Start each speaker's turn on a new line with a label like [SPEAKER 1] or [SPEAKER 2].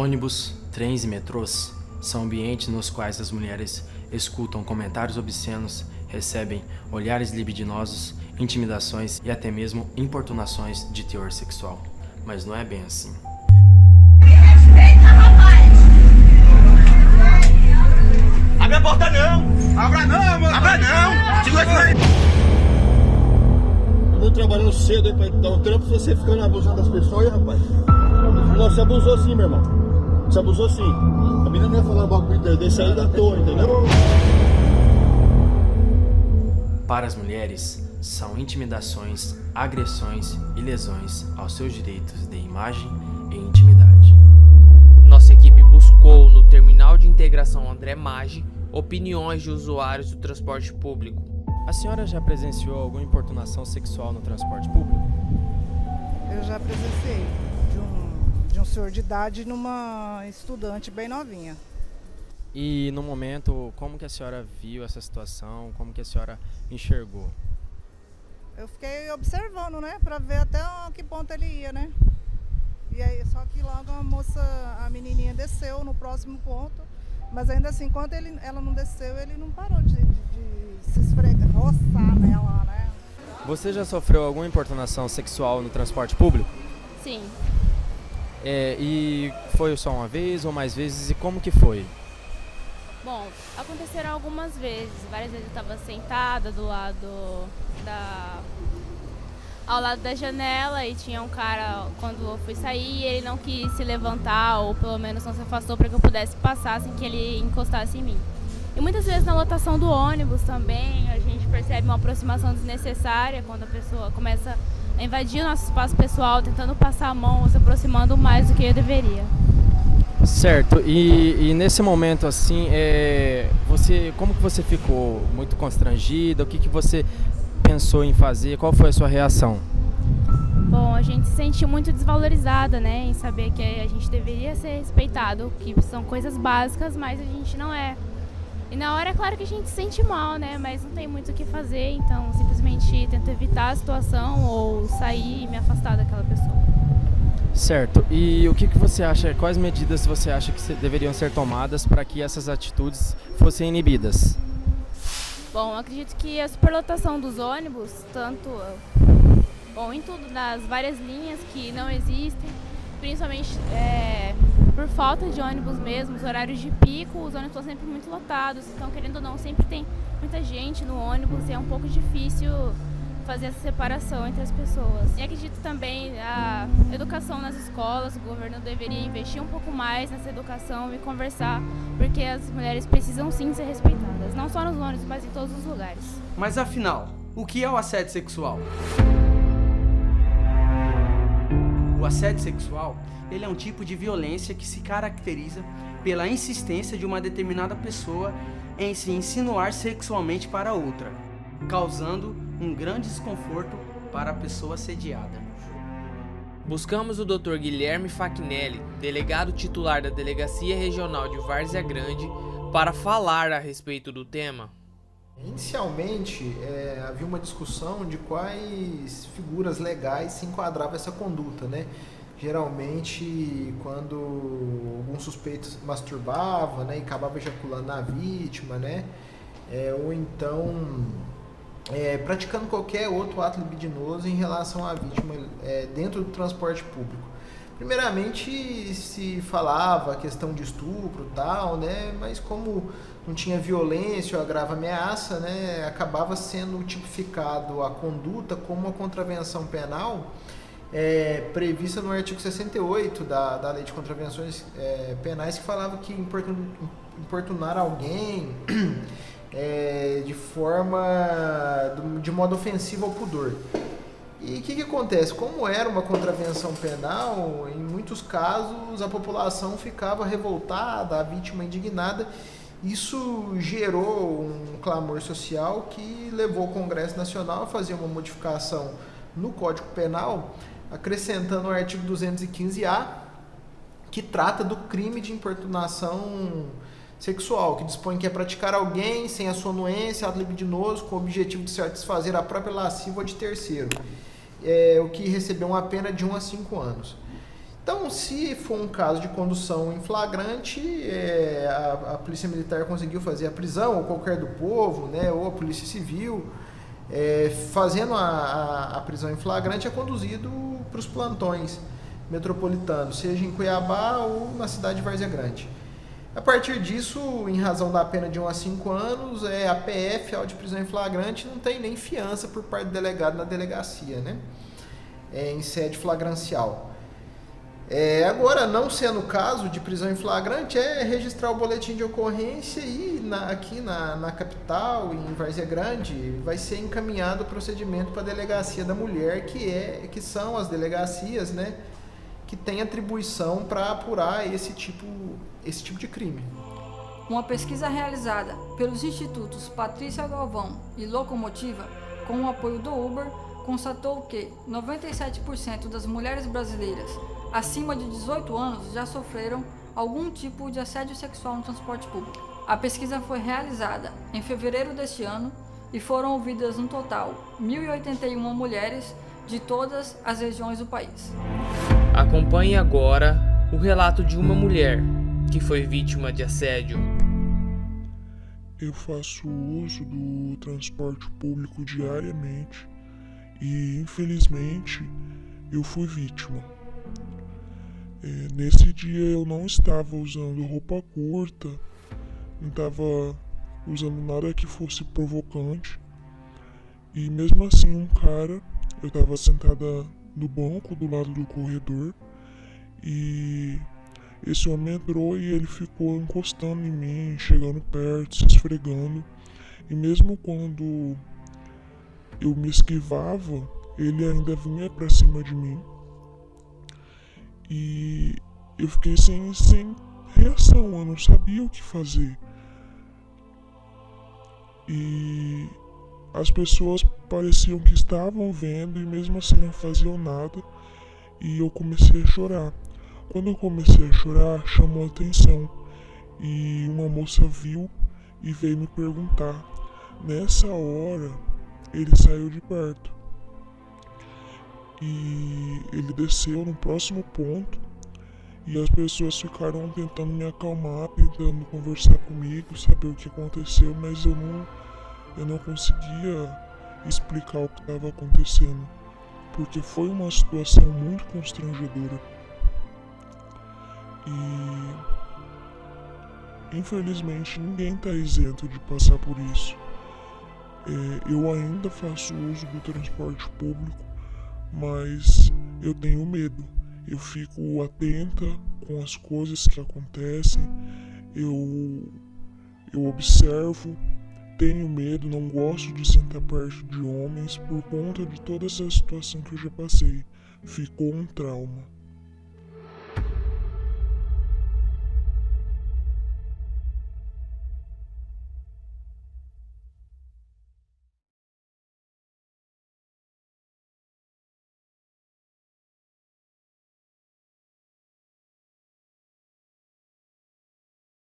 [SPEAKER 1] Ônibus, trens e metrôs são ambientes nos quais as mulheres escutam comentários obscenos, recebem olhares libidinosos, intimidações e até mesmo importunações de teor sexual. Mas não é bem assim.
[SPEAKER 2] Respeita, rapaz!
[SPEAKER 3] Abre a porta não!
[SPEAKER 4] Abra não, mano!
[SPEAKER 3] Abra não! Segura aqui aí!
[SPEAKER 4] Eu vou trabalhando cedo aí pra dar um trampo, você ficando abusando das pessoas aí, rapaz. Não, você abusou sim, meu irmão. Você abusou sim. A menina não ia falar um bagulho desse aí da toa, entendeu?
[SPEAKER 1] Para as mulheres, são intimidações, agressões e lesões aos seus direitos de imagem e intimidade.
[SPEAKER 5] Nossa equipe buscou no Terminal de Integração André Maggi opiniões de usuários do transporte público.
[SPEAKER 1] A senhora já presenciou alguma importunação sexual no transporte público?
[SPEAKER 6] Eu já presenciei de um senhor de idade numa estudante bem novinha.
[SPEAKER 1] E no momento, como que a senhora viu essa situação? Como que a senhora enxergou?
[SPEAKER 6] Eu fiquei observando, né, pra ver até que ponto ele ia, né? E aí, só que logo a menininha desceu no próximo ponto, mas ainda assim, enquanto ela não desceu, ele não parou de se esfregar, roçar nela, né?
[SPEAKER 1] Você já sofreu alguma importunação sexual no transporte público?
[SPEAKER 7] Sim.
[SPEAKER 1] E foi só uma vez ou mais vezes? E como que foi?
[SPEAKER 7] Bom, aconteceram algumas vezes. Várias vezes eu estava sentada ao lado da janela e tinha um cara, quando eu fui sair, ele não quis se levantar ou pelo menos não se afastou para que eu pudesse passar sem que ele encostasse em mim. E muitas vezes na lotação do ônibus também a gente percebe uma aproximação desnecessária quando a pessoa começa a invadir o nosso espaço pessoal, tentando passar a mão, se aproximando mais do que eu deveria.
[SPEAKER 1] Certo, e nesse momento assim, como que você ficou? Muito constrangida? O que você pensou em fazer? Qual foi a sua reação?
[SPEAKER 7] Bom, a gente se sentiu muito desvalorizada, né, em saber que a gente deveria ser respeitado, que são coisas básicas, mas a gente não é. E na hora é claro que a gente se sente mal, né, mas não tem muito o que fazer, então simplesmente tento evitar a situação ou sair e me afastar daquela pessoa.
[SPEAKER 1] Certo, e o que você acha, quais medidas você acha que deveriam ser tomadas para que essas atitudes fossem inibidas?
[SPEAKER 7] Bom, eu acredito que a superlotação dos ônibus, em tudo das várias linhas que não existem, principalmente por falta de ônibus mesmo, os horários de pico, os ônibus estão sempre muito lotados, então querendo ou não, sempre tem muita gente no ônibus e é um pouco difícil fazer essa separação entre as pessoas. E acredito também a educação nas escolas, o governo deveria investir um pouco mais nessa educação e conversar, porque as mulheres precisam sim ser respeitadas, não só nos ônibus, mas em todos os lugares.
[SPEAKER 8] Mas afinal, o que é o assédio sexual? O assédio sexual, ele é um tipo de violência que se caracteriza pela insistência de uma determinada pessoa em se insinuar sexualmente para outra, causando um grande desconforto para a pessoa assediada.
[SPEAKER 5] Buscamos o Dr. Guilherme Fachinelli, delegado titular da Delegacia Regional de Várzea Grande, para falar a respeito do tema.
[SPEAKER 9] Inicialmente, havia uma discussão de quais figuras legais se enquadrava essa conduta, né? Geralmente, quando algum suspeito masturbava, né, e acabava ejaculando na vítima, né? Ou então praticando qualquer outro ato libidinoso em relação à vítima dentro do transporte público. Primeiramente se falava a questão de estupro e tal, né? Mas como não tinha violência ou agrava ameaça, né? Acabava sendo tipificado a conduta como uma contravenção penal prevista no artigo 68 da Lei de Contravenções Penais, que falava que importunar alguém de modo ofensivo ao pudor. E o que acontece? Como era uma contravenção penal, em muitos casos a população ficava revoltada, a vítima indignada. Isso gerou um clamor social que levou o Congresso Nacional a fazer uma modificação no Código Penal, acrescentando o artigo 215-A, que trata do crime de importunação sexual, que dispõe que é praticar alguém sem a sua anuência, ato libidinoso, com o objetivo de satisfazer a própria lasciva ou de terceiro, o que recebeu uma pena de 1 a 5 anos. Então, se for um caso de condução em flagrante, a Polícia Militar conseguiu fazer a prisão, ou qualquer do povo, né, ou a Polícia Civil, fazendo a prisão em flagrante, é conduzido para os plantões metropolitanos, seja em Cuiabá ou na cidade de Várzea Grande. A partir disso, em razão da pena de 1 a 5 anos, a PF, auto de prisão em flagrante, não tem nem fiança por parte do delegado na delegacia, né? Em sede flagrancial. Agora, não sendo o caso de prisão em flagrante, é registrar o boletim de ocorrência e aqui na capital, em Várzea Grande, vai ser encaminhado o procedimento para a delegacia da mulher, que são as delegacias, né, que têm atribuição para apurar esse tipo de crime.
[SPEAKER 10] Uma pesquisa realizada pelos institutos Patrícia Galvão e Locomotiva, com o apoio do Uber, constatou que 97% das mulheres brasileiras acima de 18 anos já sofreram algum tipo de assédio sexual no transporte público. A pesquisa foi realizada em fevereiro deste ano e foram ouvidas no total 1.081 mulheres de todas as regiões do país.
[SPEAKER 5] Acompanhe agora o relato de uma mulher que foi vítima de assédio.
[SPEAKER 11] Eu faço uso do transporte público diariamente e, infelizmente, eu fui vítima. Nesse dia eu não estava usando roupa curta, não estava usando nada que fosse provocante. E mesmo assim eu estava sentada no banco do lado do corredor e esse homem entrou e ele ficou encostando em mim, chegando perto, se esfregando. E mesmo quando eu me esquivava, ele ainda vinha para cima de mim. E eu fiquei sem reação, eu não sabia o que fazer. E as pessoas pareciam que estavam vendo e mesmo assim não faziam nada. E eu comecei a chorar. Quando eu comecei a chorar, chamou a atenção. E uma moça viu e veio me perguntar. Nessa hora, ele saiu de perto. E ele desceu no próximo ponto e as pessoas ficaram tentando me acalmar, tentando conversar comigo, saber o que aconteceu, mas eu não conseguia explicar o que estava acontecendo, porque foi uma situação muito constrangedora. E infelizmente ninguém está isento de passar por isso. Eu ainda faço uso do transporte público, mas eu tenho medo. Eu fico atenta com as coisas que acontecem, eu observo, tenho medo, não gosto de sentar perto de homens por conta de toda essa situação que eu já passei. Ficou um trauma.